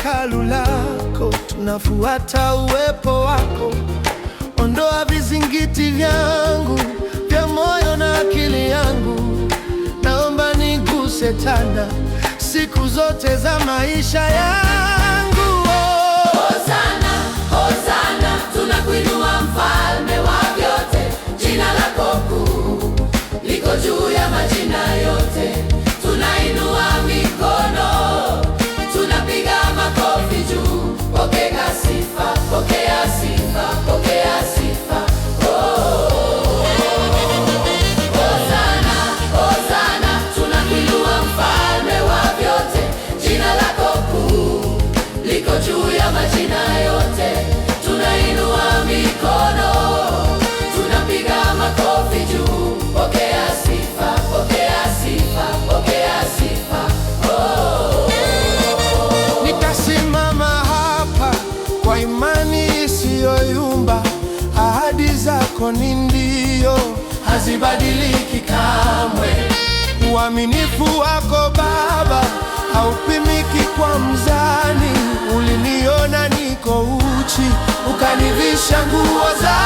hekalu lako, tunafuata uwepo wako. Ondoa vizingiti vyangu vya moyo na akili yangu, naomba niguse tena siku zote za maisha yangu. Hosana, Hosana, tunakuinua mfalme wa vyote. Jina lako kuu liko juu ya majina yote. Tunainua mikono, tunapiga makofi juu. Pokea sifa, pokea sifa, pokea sifa. Hosana, Hosana, tunakuinua mfalme wa vyote. Jina lako kuu liko juu ya majina yote. Tunainua mikono, tunapiga makofi juu. Pokea sifa, pokea sifa, pokea sifa. Nitasimama hapa kwa imani isiyoyumba. Ahadi zako ni ndio, hazibadiliki kamwe. Uaminifu wako Baba haupimiki kwa mzani. Uliniona niko uchi, ukanivisha nguo za